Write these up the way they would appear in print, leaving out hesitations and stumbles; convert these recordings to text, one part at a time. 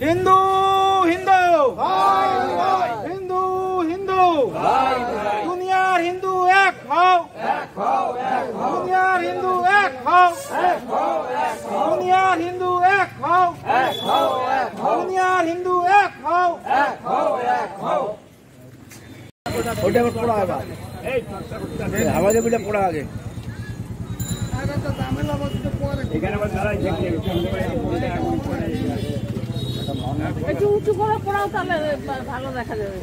হিন্দু হিন্দু হিন্দু হিন্দু দুনিয়ার হিন্দু এক হও, দুনিয়ার হিন্দু এক হও, দুনিয়ার হিন্দু এক হও, দুনিয়ার হিন্দু এক হও। ওটা পড়া আগে, আমাদের ওটা পড়া আগে। একটু উঁচু করে পড়াও, তাহলে ভালো দেখা যাবে।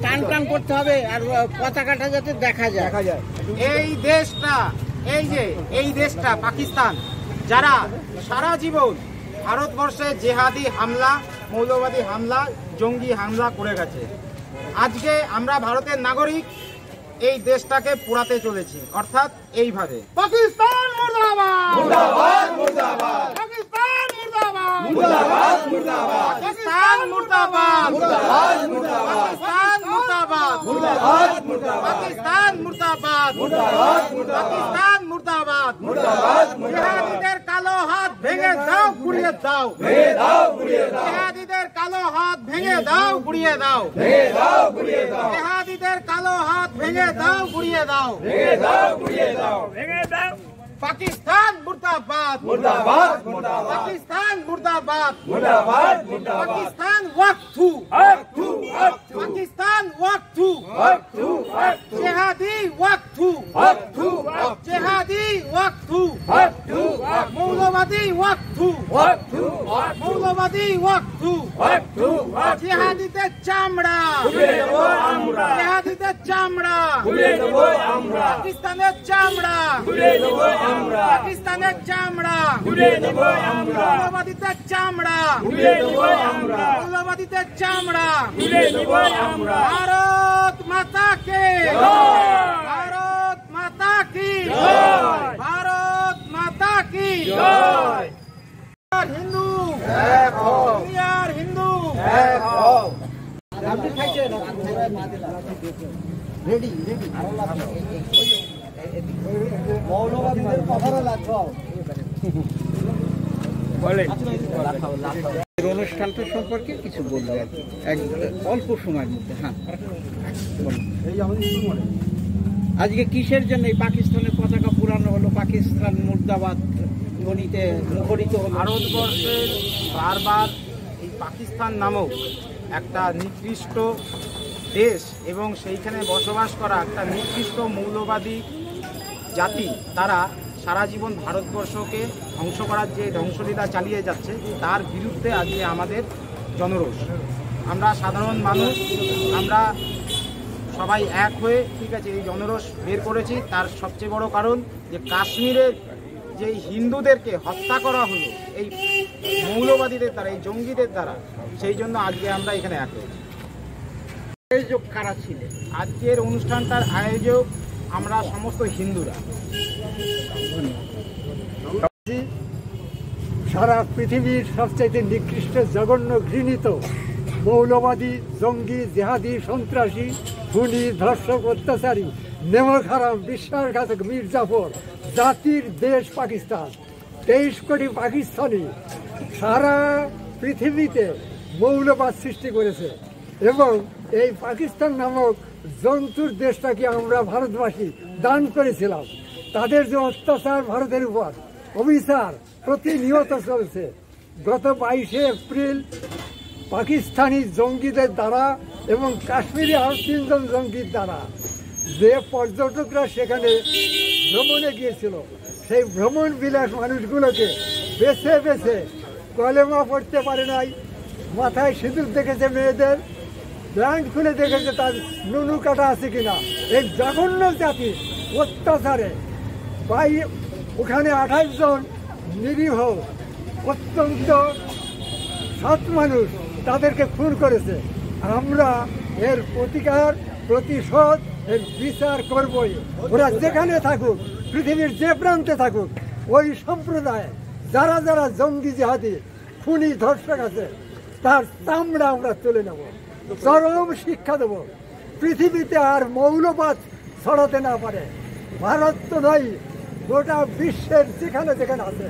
টান টান করতে হবে আর পতাকাটা যাতে দেখা যায়। এই দেশটা, এই দেশটা পাকিস্তান, যারা সারা জীবন ভারতবর্ষে জেহাদি হামলা, মৌলবাদী হামলা, জঙ্গি হামলা করে গেছে, আজকে আমরা ভারতের নাগরিক এই দেশটাকে পোড়াতে চলেছি। অর্থাৎ এইভাবে পাকিস্তান মুর্দাবাদ, মুর্দাবাদ মুর্দাবাদ, পাকিস্তান মুর্দাবাদ, মুর্দাবাদ মুর্দাবাদ, পাকিস্তান মুর্দাবাদ, মুর্দাবাদ মুর্দাবাদ, পাকিস্তান মুর্দাবাদ, মুর্দাবাদ মুর্দাবাদ, পাকিস্তান মুর্দাবাদ, মুর্দাবাদ মুর্দাবাদ, পাকিস্তান মুর্দাবাদ, মুর্দাবাদ মুর্দাবাদ। জিহাদিদের কালো হাত ভেঙে দাও, গুড়িয়ে দাও, ভেঙে দাও, গুড়িয়ে দাও। জিহাদিদের কালো হাত ভেঙে দাও, গুড়িয়ে দাও, ভেঙে দাও, গুড়িয়ে দাও। জিহাদিদের কালো হাত ভেঙে দাও, গুড়িয়ে দাও, ভেঙে দাও, গুড়িয়ে দাও, ভেঙে দাও। পাকিস্তান মুর্দাবাদ, মুর্দাবাদ মুর্দাবাদ, পাকিস্তান মুর্দাবাদ, মুর্দাবাদ মুর্দাবাদ, পাকিস্তান ওয়াকফু, ওয়াকফু, পাকিস্তান ওয়াকফু, ওয়াকফু, জিহাদি ওয়াকফু, ওয়াকফু, জিহাদি ওয়াকফু, ওয়াকফু, মৌলবাদী ওয়াকফু, ওয়াকফু, মৌলবাদী ওয়াকফু, ওয়াকফু, জিহাদিদের চামড়া খুলে দেব আমরা, জিহাদিদের চামড়া খুলে দেব আমরা, পাকিস্তানের চামড়া খুলে দেব আমরা, পাকিস্তানের চামড়া খুলে দেব আমরা, মৌলবাদীদের চামড়া খুলে দেব আমরা, মৌলবাদীদের চামড়া খুলে দেব আমরা। ভারত মাতা কে জয়, ভারত মাতা কি জয়, ভারত মাতা কি জয়। হিন্দু এক হও, দুনিয়ার হিন্দু এক হও। রেডি রেডি মৌলবাদীদের কথাটা লাগবে বলে। অনুষ্ঠানটা সম্পর্কে কিছু বলবো আর কি, অল্প সময়ের মধ্যে। হ্যাঁ, আজকে কিসের জন্য এই পাকিস্তানের পতাকা পুরানো হলো, পাকিস্তান মুর্দাবাদ ধ্বনিতে মুখরিত হলো? ভারতবর্ষের বারবার এই পাকিস্তান নামক একটা নিকৃষ্ট দেশ এবং সেইখানে বসবাস করা একটা নিকৃষ্ট মৌলবাদী জাতি, তারা সারা জীবন ভারতবর্ষকে ধ্বংস করার যে ধ্বংসলীলা চালিয়ে যাচ্ছে, তার বিরুদ্ধে আজকে আমাদের জনরোষ। আমরা সাধারণ মানুষ, আমরা সবাই এক হয়ে ঠিক আছে এই জনরোষ বের করেছি। তার সবচেয়ে বড় কারণ যে কাশ্মীরের যে হিন্দুদেরকে হত্যা করা হলো এই মৌলবাদীদের দ্বারা, এই জঙ্গিদের দ্বারা, সেই জন্য আজকে আমরা এখানে এক হয়েছি। আয়োজক কারা ছিলেন আজকের অনুষ্ঠানটার আয়োজক আমরা সমস্ত হিন্দুরা। সারা পৃথিবীর সবচাইতে নিকৃষ্ট, জঘন্য, ঘৃণিত মৌলবাদী, জঙ্গি, জেহাদি, সন্ত্রাসী, খুনি, ধর্ষক, অত্যাচারী, নেমক হারাম, বিশ্বাসঘাতক মীর জাফর, জাতির দেশ পাকিস্তান। 23 কোটি পাকিস্তানি সারা পৃথিবীতে মৌলবাদ সৃষ্টি করেছে এবং এই পাকিস্তান নামক জন্তুর দেশটাকে আমরা ভারতবাসী দান করেছিলাম। তাদের যে অত্যাচার ভারতের উপর, অবিচার প্রতিনিয়ত চলছে। গত 22শে এপ্রিল পাকিস্তানি জঙ্গিদের দ্বারা এবং কাশ্মীরি আর 3 জন জঙ্গির দ্বারা যে পর্যটকরা সেখানে ভ্রমণে গিয়েছিল, সেই ভ্রমণ বিলাস মানুষগুলোকে বেছে বেছে কলেমা পড়তে পারে নাই, মাথায় সিঁদুর দেখেছে মেয়েদের, ব্যান্ড খুলে দেখেছে তার নুনু কাটা আছে কিনা। এই জঘন্য জাতির অত্যাচারে ওখানে 28 জন নিরীহ অত্যন্ত সৎ মানুষ তাদেরকে খুন করেছে। আমরা এর প্রতিশোধ, এর বিচার করবই। ওরা যেখানে থাকুক, পৃথিবীর যে প্রান্তে থাকুক, ওই সম্প্রদায়ে যারা যারা জঙ্গি জিহাদি, খুনি, ধর্ষক আছে, তার চামড়া আমরা তুলে নেব, চরম শিক্ষা দেব। পৃথিবীতে আর মৌলবাদ ছড়াতে না পারে। ভারত তো নয়, গোটা বিশ্বের যেখানে যেখানে আছে,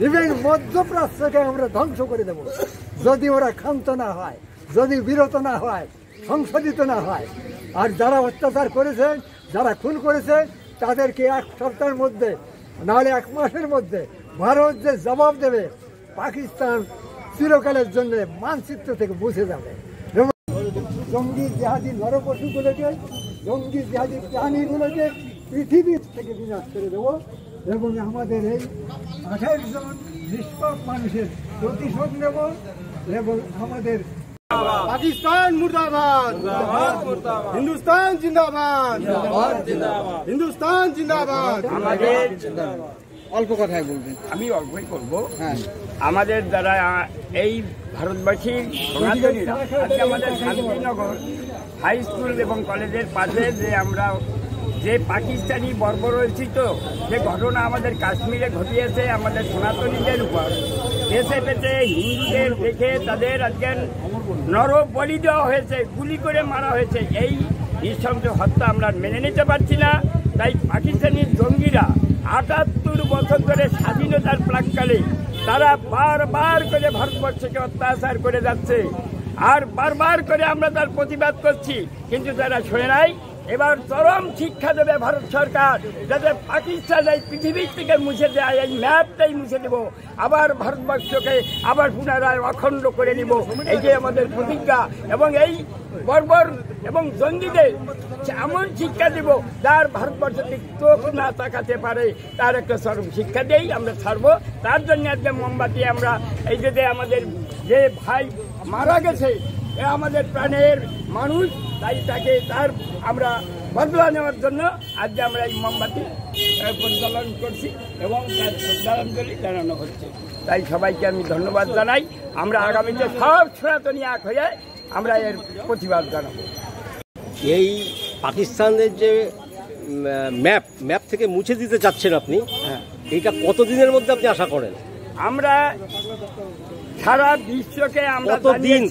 ইভেন মধ্যপ্রাচ্যকে আমরা ধ্বংস করে দেব যদি ওরা ক্ষান্ত না হয়, যদি বিরত না হয়, সংশোধিত না হয়। আর যারা অত্যাচার করেছে, যারা খুন করেছে, তাদেরকে 1 সপ্তাহের মধ্যে, নাহলে 1 মাসের মধ্যে ভারত যে জবাব দেবে, পাকিস্তান চিরকালের জন্য মানচিত্র থেকে মুছে যাবে। জঙ্গি জিহাদি নরপশুগুলোকে, জঙ্গি জিহাদি প্রাণীগুলোকে পৃথিবীর থেকে বিনাশ করে দেবো এবং আমাদের এই 28 জন নিষ্পাপ মানুষের প্রতিশোধ নেব এবং আমাদের পাকিস্তান মুর্দাবাদ, হিন্দুস্তান জিন্দাবাদ, হিন্দুস্তান জিন্দাবাদ। অল্প কথায় বলবেন। আমি অল্পই করব। আমাদের দ্বারা এই ভারতবাসীর সনাতনীরা আজকে আমাদের শান্তিনগর হাই স্কুল এবং কলেজের পাশে যে আমরা যে পাকিস্তানি বর্বরচিত যে ঘটনা আমাদের কাশ্মীরে ঘটিয়েছে আমাদের সনাতনীদের উপর, দেশে পেতে হিন্দুদের দেখে তাদের আজকে নর বলি দেওয়া হয়েছে, গুলি করে মারা হয়েছে। এই নৃশংস হত্যা আমরা মেনে নিতে পারছি না। তাই পাকিস্তানি জঙ্গিরা ৭৮ বছর ধরে স্বাধীনতার প্রাক্কালে তারা বারবার করে ভারতবর্ষকে অত্যাচার করে যাচ্ছে, আর বারবার করে আমরা তার প্রতিবাদ করছি, কিন্তু তারা শোনে নাই। এবার চরম শিক্ষা দেবে ভারত সরকার, যাতে পাকিস্তান এই পৃথিবীর থেকে মুছে দেয়, এই ম্যাপটাই মুছে দেব, আবার ভারতবর্ষকে আবার পুনরায় অখণ্ড করে নিব। এই যে আমাদের প্রতিজ্ঞা, এবং এই বর্বর এবং জঙ্গিদের এমন শিক্ষা দিব যার ভারতবর্ষকে চোখ না তাকাতে পারে, তার একটা চরম শিক্ষা দিয়েই আমরা ছাড়বো। তার জন্য আজকে মোমবাতি আমরা এই যে আমাদের যে ভাই মারা গেছে, আমাদের প্রাণের মানুষ, তাই তাকে তার আমরা বদলা নেওয়ার জন্য আজকে আমরা এই মোমবাতি প্রজ্বলন করছি এবং তার শ্রদ্ধাঞ্জলি জানানো হচ্ছে। তাই সবাইকে আমি ধন্যবাদ জানাই। আমরা আগামীতে সব সনাতনী এক হয়ে আমরা এর প্রতিবাদ জানাবো। এই পাকিস্তানের যে ম্যাপ থেকে মুছে দিতে চাচ্ছেন আপনি, এইটা কতদিনের মধ্যে আপনি আশা করেন? আমরা সারা বিশ্বকে আমরা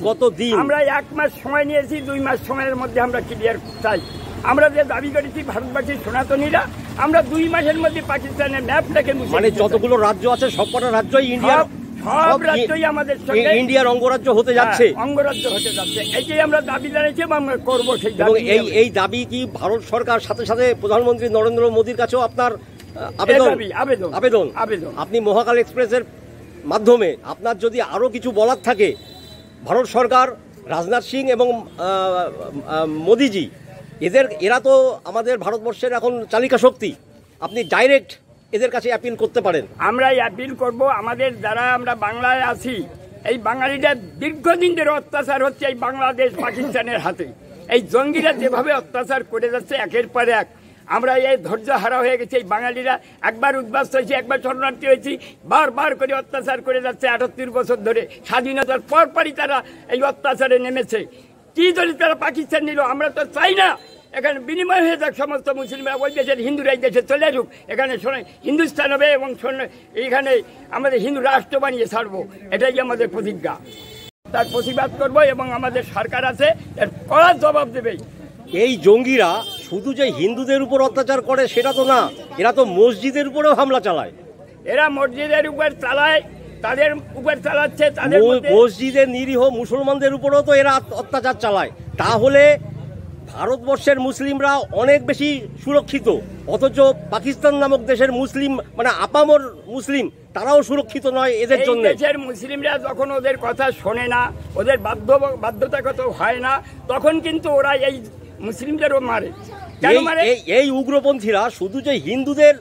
কতদিন আমরা 1 মাস সময় নিয়েছি, 2 মাস সময়ের মধ্যে আমরা ক্লিয়ার চাই। আমরা যে দাবি করেছি ভারতবাসীর সনাতনীরা, আমরা 2 মাসের মধ্যে পাকিস্তানের ম্যাপটাকে মানে যতগুলো রাজ্য আছে সবকটা রাজ্যই ইন্ডিয়ার, সব রাজ্যই আমাদের সঙ্গে ইন্ডিয়ার অঙ্গরাজ্য হতে যাচ্ছে, অঙ্গরাজ্য হতে যাচ্ছে। এইটাই আমরা দাবি জানিয়েছি এবং আমরা করবো সেই দাবি। এই দাবি কি ভারত সরকার সাথে সাথে প্রধানমন্ত্রী নরেন্দ্র মোদীর কাছেও আপনার আবেদন? আপনি মহাকাল এক্সপ্রেসের মাধ্যমে আপনার যদি আরো কিছু বলার থাকে, ভারত সরকার, রাজনাথ সিং এবং মোদিজি, এরা তো আমাদের ভারতবর্ষের এখন চালিকা শক্তি, আপনি ডাইরেক্ট এদের কাছে অ্যাপিল করতে পারেন। আমরা অ্যাপিল করব, আমাদের যারা আমরা বাংলায় আছি, এই বাঙালিদের দীর্ঘদিন ধরে অত্যাচার হচ্ছে এই বাংলাদেশ পাকিস্তানের হাতে। এই জঙ্গিরা যেভাবে অত্যাচার করে যাচ্ছে একের পর এক, আমরা এই ধৈর্য হারা হয়ে গেছি। এই বাঙালিরা একবার উদ্বাস্ত হয়েছি, একবার শরণার্থী হয়েছি, বারবার করে অত্যাচার করে যাচ্ছে 78 বছর ধরে। স্বাধীনতার পরপরই তারা এই অত্যাচারে নেমেছে। কি যদি তারা পাকিস্তান নিল, আমরা তো চাই না। এখানে বিনিময় হয়ে যাক, সমস্ত মুসলিমরা ওই দেশের হিন্দুরা এই দেশে চলে আসুক, এখানে হিন্দুস্তান হবে এবং এখানে আমাদের হিন্দু রাষ্ট্র বানিয়ে ছাড়বো, এটাই আমাদের প্রতিজ্ঞা। তার প্রতিবাদ করব এবং আমাদের সরকার আছে, এর কড়া জবাব দেবে। এই জঙ্গিরা শুধু যে হিন্দুদের উপর অত্যাচার করে সেটা তো না, এরা তো মসজিদের উপরেও হামলা চালায়। এরা মসজিদের উপর চালায়, তাদের উপর চালাচ্ছে, তাদের মসজিদের নিরীহ মুসলমানদের উপরেও তো এরা অত্যাচার চালায়। তাহলে ভারতবর্ষের মুসলিমরা অনেক বেশি সুরক্ষিত, অথচ পাকিস্তান নামক দেশের মুসলিম মানে আপামর মুসলিম তারাও সুরক্ষিত নয় এদের জন্য। দেশের মুসলিমরা যখন ওদের কথা শোনে না, ওদের বাধ্যতাগত হয় না, তখন কিন্তু ওরা এই মুসলিমদেরও মারে। এই উগ্রপন্থীরা শুধু যে হিন্দুদের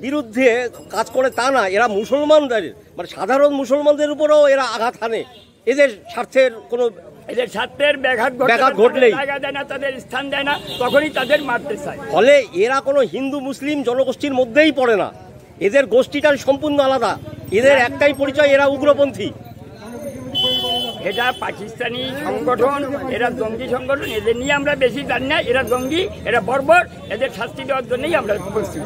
বিরুদ্ধে কাজ করে তা না, এরা মুসলমানদের মানে সাধারণ মুসলমানদের উপরেও এরা আঘাত হানে। এদের স্বার্থের কোনো ব্যাঘাত ঘটলেই জায়গা দেয় না, তাদের স্থান দেয় না, তখনই তাদের মারতে চায়। ফলে এরা কোনো হিন্দু মুসলিম জনগোষ্ঠীর মধ্যেই পড়ে না, এদের গোষ্ঠীটা সম্পূর্ণ আলাদা, এদের একটাই পরিচয়, এরা উগ্রপন্থী। এটা পাকিস্তানি সংগঠন, এরা জঙ্গি সংগঠন, এদের নিয়ে আমরা বেশি জানি না। এরা জঙ্গি, এরা বর্বর, এদের শাস্তি দেওয়ার জন্যই আমরা প্রস্তুত।